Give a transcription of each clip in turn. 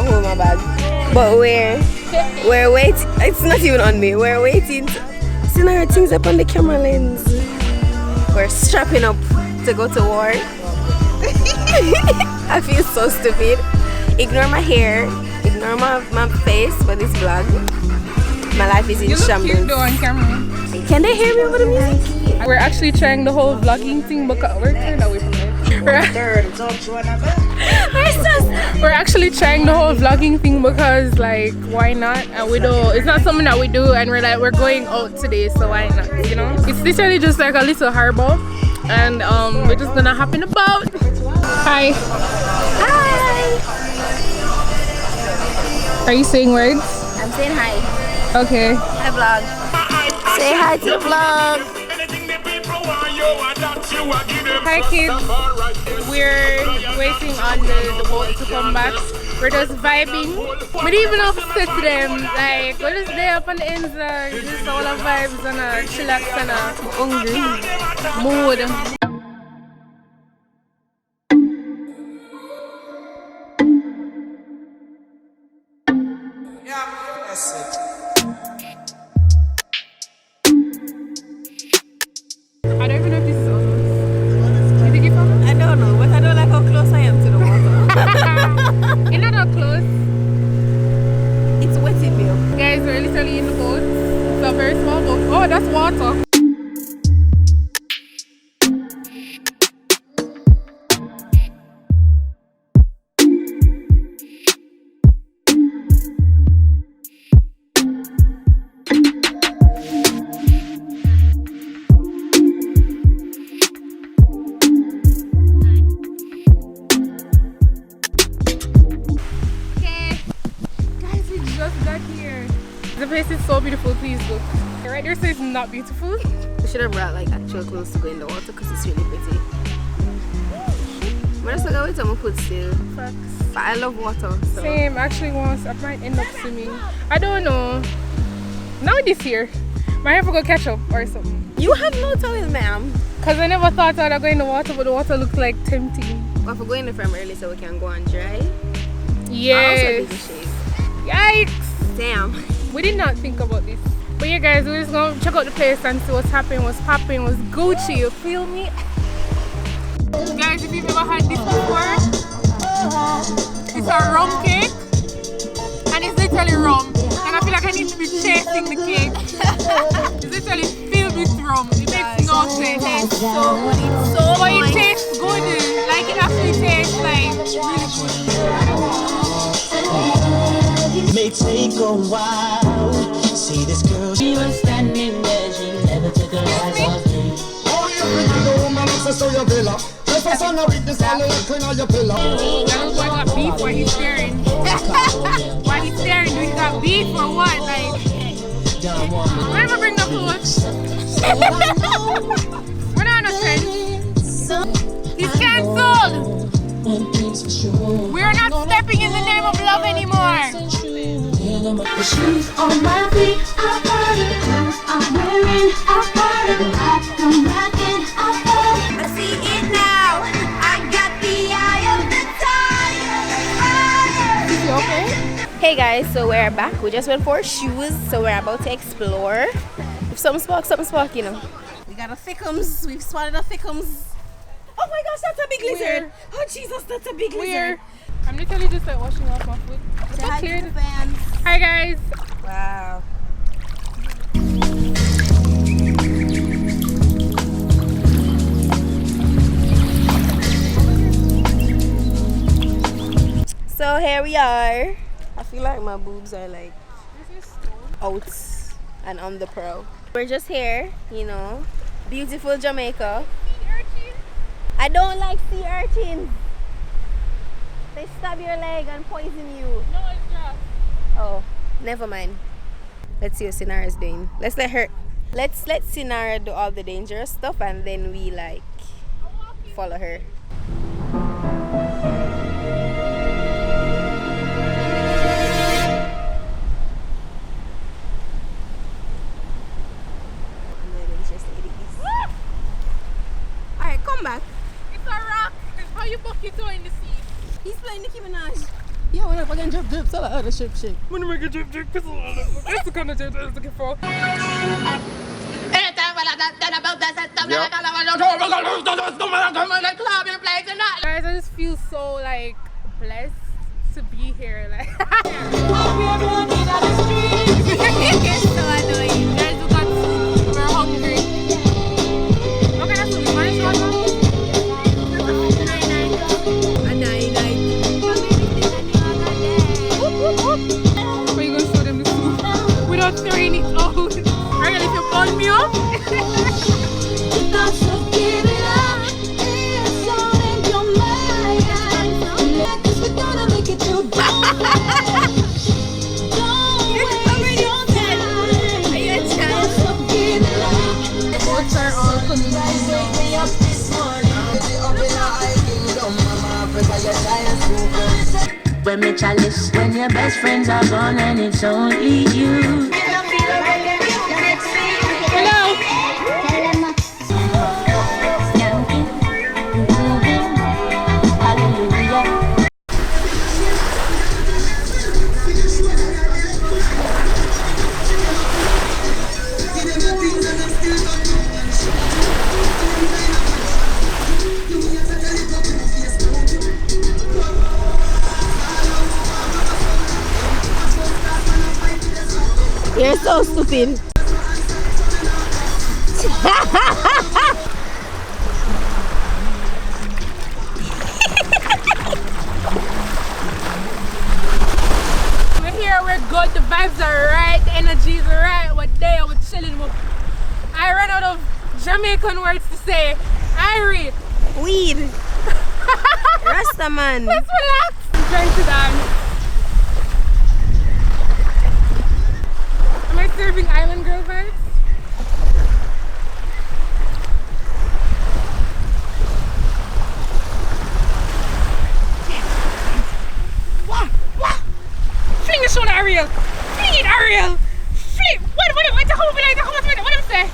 to hold my bag. But we're waiting. It's not even on me. We're waiting. See now things up on the camera lens. We're strapping up to go to war. I feel so stupid. Ignore my hair. Ignore my face for this vlog. My life is in shambles. You look cute though on camera. Can they hear me over the music? We're actually trying the whole vlogging thing because we're turned away from it. We're actually trying the whole vlogging thing because like why not? And we don't. It's not something that we do, and we're going out today, so why not? You know, it's literally just like a little harbor, and we're just gonna hop in a boat. Hi. Hi. Are you saying words? I'm saying hi. Okay. Hi vlog. Say hi to the vlog. Hi kids. We're waiting on the boat to come back. We're just vibing. We didn't even know to say to them. Like we're just there up on the ends, just all our vibes and a chillax and a hungry mood. Yeah, that's it. I don't even know if this is awesome. You think it's awesome? I don't know, but I don't like how close I am to the water. You're not that close. It's wetting me up. Guys, we're literally in the boat. It's a very small boat. Oh, that's water. The place is so beautiful, please look. Right there says not beautiful. We should have brought like actual clothes to go in the water because it's really pretty. But that's like some food still. Facts. But I love water. So. Same, actually once I might end up swimming. I don't know. Now this year, might have to go catch up or something. You have no towel, ma'am. Cause I never thought I'd go in the water, but the water looked like tempting. Well, if we go in the farm early so we can go and dry. Yes. Yikes. Damn. We did not think about this. But yeah guys, we're just gonna check out the place and see what's happening, what's popping, what's Gucci, you feel me? Guys, if you've ever had this before, it's a rum cake and it's literally rum. And I feel like I need to be chasing the cake. It's literally filled with rum. It makes no sense. It's so good. It's so But good. it tastes good. Like it actually tastes like really good. May take a while. See this girl, she was standing there, she never took her eyes off me. Oh, you pretty woman, access to your villa. If I saw no witness, I'll clean all your pillow. That boy got beef while he's staring. While he's staring, do he got beef or what? Like, whenever bring the food. We're not innocent. He's cancelled. We're not stepping in the name of love anymore. The shoes on my feet, I bought it. Clothes I'm wearing, I bought it. Hot come rocking, I bought it. I see it now. I got the eye of the tiger. Is he okay? Hey guys, so we're back. We just went for shoes, so we're about to explore. If something spark, you know. We got a thickums. We've spotted a thickums. Oh my gosh, that's a big lizard. Where? Oh Jesus, that's a big lizard. I'm literally just like washing off my foot. Say hi to the fans. Hi guys. Wow. So here we are. I feel like my boobs are like out and on the pro. We're just here, you know, beautiful Jamaica. I don't like sea urchins. They stab your leg and poison you. No, it's just. Oh, never mind. Let's see what Sinara's doing. Let's let Sinara do all the dangerous stuff and then we like follow her. Alright, come back. It's a rock. How you buck it in the sea? He's playing Nicki Minaj. Yo, what up? Fucking drip drip, so like other ship shit. When you make a drip drip, that's the kind of drip I was looking for. Guys, I just feel so like blessed to be here. Like, It's so annoying. guys, we got food. We're hungry. Okay, that's what we want. How are you gonna show them the soup without throwing it out? Ariel, if you call me up. Boats are all convenient. When me chalice, when your best friends are gone and it's only you. Hello. You're so stupid. We're here, we're good, the vibes are right, the energy is right, we're there, we're chilling. I ran out of Jamaican words to say. Irie. Weed. Rasta man. Let's relax. I'm trying to dance. Am I serving island girl vibes? Fling the shoulder, Ariel. Fling it, Ariel. Fling. What am I say?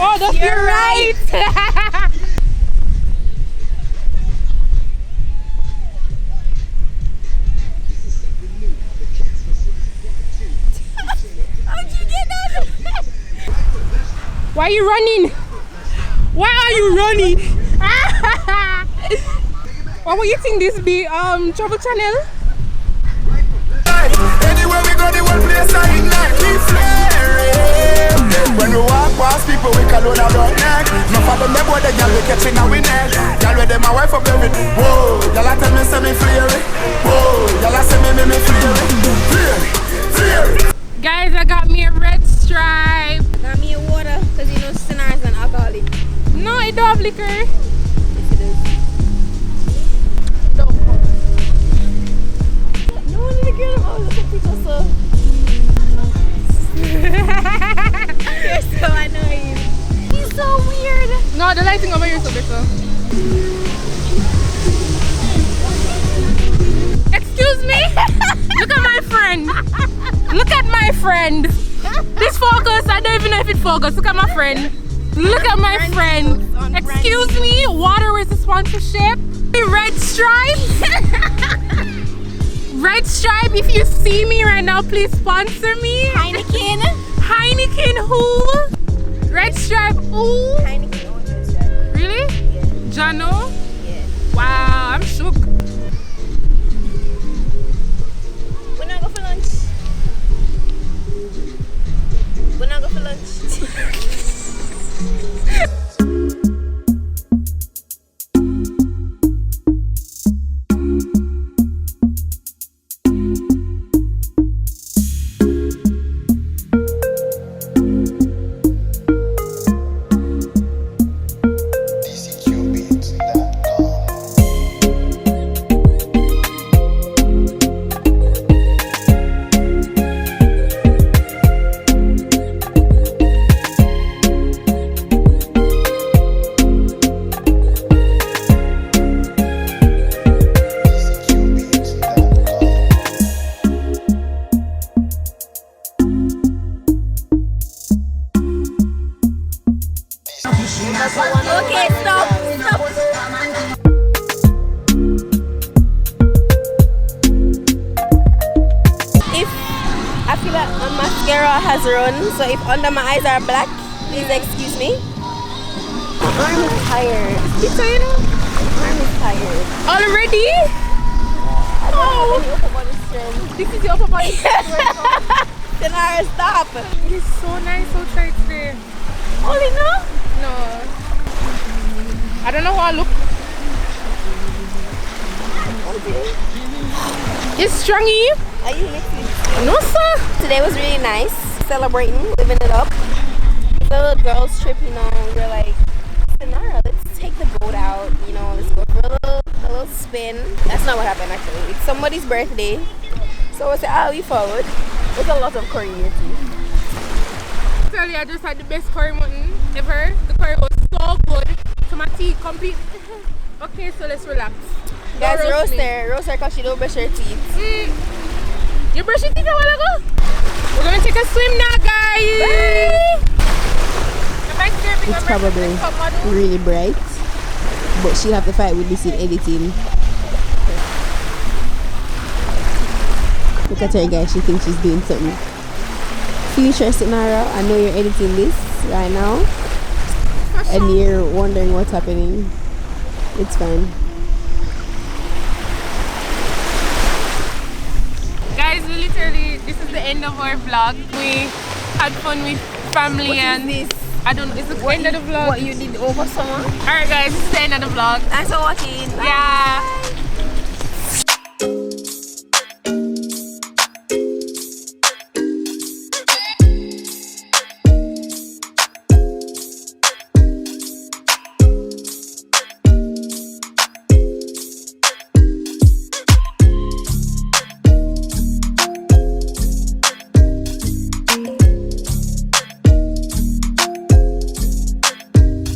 Oh, that's You're right. How'd you get that? Why are you running? Why are you running? What would you think this be? Travel Channel? Anywhere we go, the whole place I ignite, keep flaring. When we walk past people, we can load our neck. No follow them, boy, the girl we catching our neck. Girl with them, my wife up every. Whoa, y'all tell me, say me flare. Whoa, y'all say me flare. Guys, I got me a red stripe. Got me a water, because you know Sinner is an alcoholic. No, I don't have liquor. Yes, it is. Don't. No one in the girl, oh, look at people so. You're so annoying. He's so weird. No, the lighting over here is so better. Excuse me? Look at my friend. Look at my friend. This focus, I don't even know if it focus. Look at my friend. Look at my friend. Excuse me, water is a sponsorship. Red stripe. Red stripe, if you see me right now, please sponsor me. Heineken. Heineken who? Red stripe who? Heineken owns Red Stripe. Really? Yeah. Jano? Yeah. Wow, I'm shook. We're not going for lunch. We're not going for lunch. Okay, stop. If I feel like my mascara has run, so if under my eyes are black, please excuse me. My arm is tired. It's you know? My arm is tired. Already? Oh, this is your upper body strength. Tenara, stop. It is so nice outside today. Only no? No. I don't know how I look. It's strongy. Are you listening? No, sir. Today was really nice. Celebrating, living it up. The little girls trip, you know, we're like, Sonara, let's take the boat out, you know, let's go for a little spin. That's not what happened actually. It's somebody's birthday. So we said, we followed. There's a lot of curry in your teeth. Tell you, I just had the best curry mutton ever. The curry was so good. So my teeth complete. Okay, so let's relax. Guys, roast her because she don't brush her teeth. You brush your teeth a while ago? We're gonna take a swim now, guys. Bye. It's probably really bright, but she'll have to fight with this in editing. Look at her, guys. She thinks she's doing something. Future Sonara, I know you're editing this right now and you're wondering what's happening. It's fine. Guys, we literally, this is the end of our vlog. We had fun with family and this? I don't know, it's the end of the vlog. What you did over summer? Alright guys, this is the end of the vlog. Thanks for watching. Bye. Yeah.